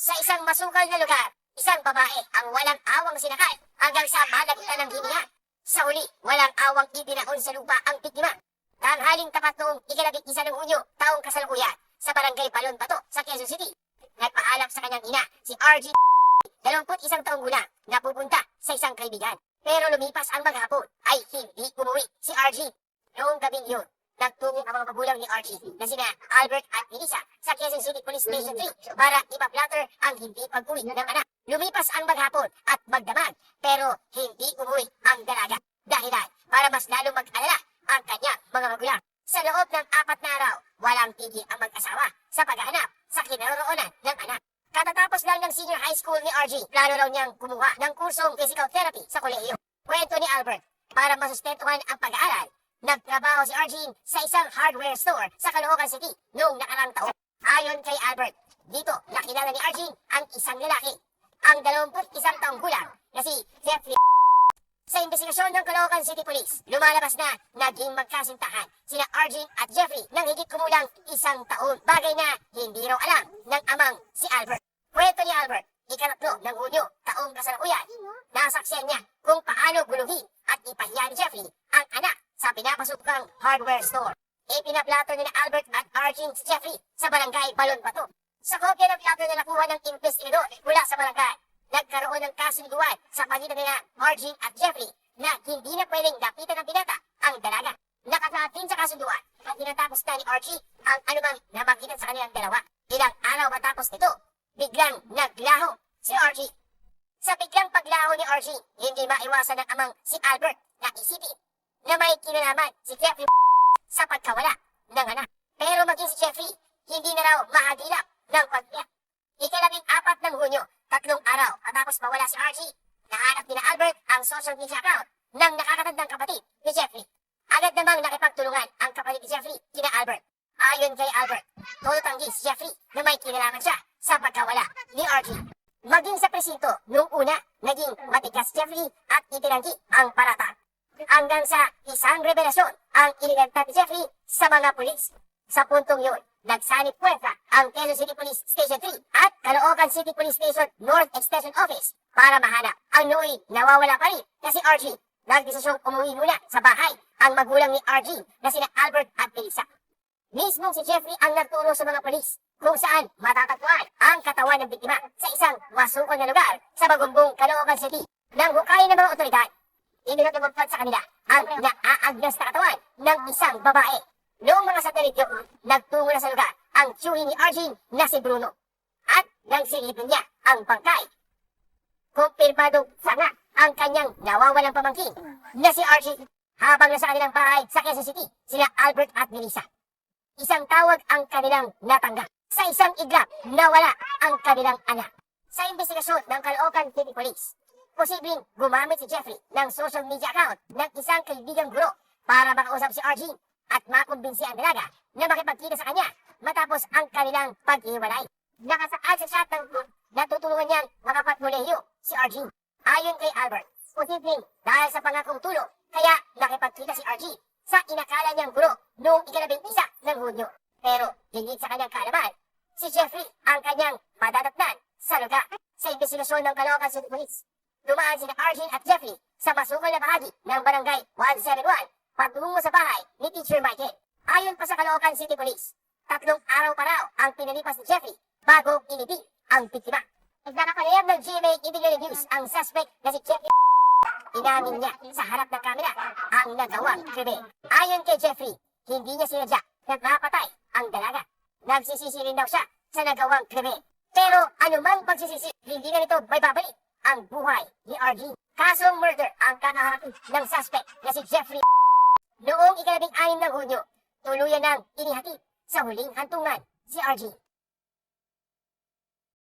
Sa isang masukal na lugar, isang babae ang walang awang sinakal hanggang sa malagitan ng hininga. Sa huli, walang awang itinaon sa lupa ang biktima. Tanghaling tapat noong ika-11 ng Hunyo, taong kasalukuyan, sa barangay Balon Bato sa Quezon City. Nagpaalam sa kanyang ina, si RG, 21 taong gulang, na pupunta sa isang kaibigan. Pero lumipas ang maghapon ay hindi umuwi si RG. Noong gabing yun, nagtungo ang mga magulang ni RG na sina Albert at Melissa sa Quezon City Police Station 3 para ipa-platter ang hindi pag-uwi ng anak. Lumipas ang maghapon at magdamag pero hindi umuwi ang dalaga. Dahilan para mas lalong mag-alala ang kanyang mga magulang. Sa loob ng 4 na araw, walang tigil ang mag-asawa sa paghahanap sa kinaroroonan ng anak. Katatapos lang ng senior high school ni RG, plano raw niyang kumuha ng kursong physical therapy sa kolehiyo. Kwento ni Albert, para masustentuhan ang pag-aaral, nagtrabaho si RG sa isang hardware store sa Caloocan City noong nakarang taon. Ayon kay Albert, dito nakilala ni RG ang isang lalaki, ang 21 taong gulang na si Jeffrey. Sa investigasyon ng Caloocan City Police, lumalabas na naging magkasintahan sina RG at Jeffrey ng higit kumulang 1 taon. Bagay na hindi raw alam ng amang si Albert. Kwento ni Albert, ika-3 ng Hunyo, taong kasalukuyan, nasaksiyan niya kung paano guluhin at ipahiya ni Jeffrey ang anak sa pinapasukang hardware store. Ipinaplato ni Albert at RG si Jeffrey sa barangay Balon Bato. Sa kopya ng plato na nakuha ng investigador mula sa barangay, nagkaroon ng kasunduan sa pagitan nila RG at Jeffrey na hindi na pwedeng lapitan ng binata ang dalaga. Nakasatin sa kasunduan at tinatapos na ni RG ang anumang namagitan sa kanilang dalawa. Ilang araw matapos nito, biglang naglaho si RG. Sa biglang paglaho ni RG, hindi maiwasan ng amang si Albert na isipin na may kinalaman si Jeffrey sa pagkawala ng anak. Pero maging si Jeffrey, hindi na raw mahagilap ng pagbiyak. Ika-14 ng Hunyo, 3 araw matapos mawala si RG, nahanap ni Albert ang social media account ng nakakatandang kapatid ni Jeffrey. Agad namang nakipagtulungan ang kapatid ni Jeffrey kina Albert. Ayon kay Albert, todo tanggi si Jeffrey na may kinalaman siya sa pagkawala ni RG. Maging sa presinto, noong una, naging matigas Jeffrey at itinanggi ang parata. Hanggang sa isang revelasyon ang inilagtan ni Jeffrey sa mga pulis. Sa puntong yun, nagsanib puwersa ang Quezon City Police Station 3 at Caloocan City Police Station North Extension Office para mahanap ang nooy nawawala pa rin na si RG. Nagdesisyong umuwi muna sa bahay ang magulang ni RG na sina Albert at Melissa. Mismong si Jeffrey ang nagturo sa mga polis kung saan matatagpuan ang katawan ng biktima sa isang masukol na lugar sa Bagumbong, Caloocan City. Nang hukayin ng mga otoridad, inilagay sa kanila ang naaagnas na katawan ng isang babae. Noong mga satelit yun, nagtungo na sa lugar ang tiyuhin ni RG na si Bruno. At nang silipin niya ang bangkay, kumpirmadong sanga ang kanyang nawawalang pamangkin na si RG. Habang nasa kanilang bahay sa Quezon City, sila Albert at Melissa. Isang tawag ang kanilang natanggap. Sa isang iglap, nawala ang kanilang anak. Sa investigasyon ng Caloocan City Police, posibleng gumamit si Jeffrey ng social media account ng isang kaibigang guro para makausap si RG at makumbinsi ang dalaga na makipagkita sa kanya matapos ang kanilang paghiwalay. Nakasaad sa chat ng group na tutulungan niyang makapagmulehiyo si RG. Ayon kay Albert, posibleng dahil sa pangakong tulong, kaya nakipagkita si RG sa inakala niyang guro noong ika-11 ng Hunyo. Pero hingit sa kanyang kaalaman, si Jeffrey ang kanyang madadatnan sa lugar. Sa investigasyon ng Caloocan City Police, dumaan sina RG at Jeffrey sa masukal na bahagi ng barangay 171 patungo sa bahay ni Teacher Michael. Ayon pa sa Caloocan City Police, 3 araw pa raw ang pinalipas ni Jeffrey bago inibig ang biktima. Nagkakalayag ng GMA Integrated News ang suspect na si Jeffrey. Inamin niya sa harap ng kamera ang nagawang krimen. Ayon kay Jeffrey, hindi niya sinadya na napatay ang dalaga. Nagsisisi rin daw siya sa nagawang krimen. Pero anumang pagsisisi, hindi na nito may babalik ang buhay ni RG. Kasong murder ang kakaharapin ng suspect na si Jeffrey. Noong ika-16 ng Hunyo, tuluyan nang inihatid sa huling hantungan si RG.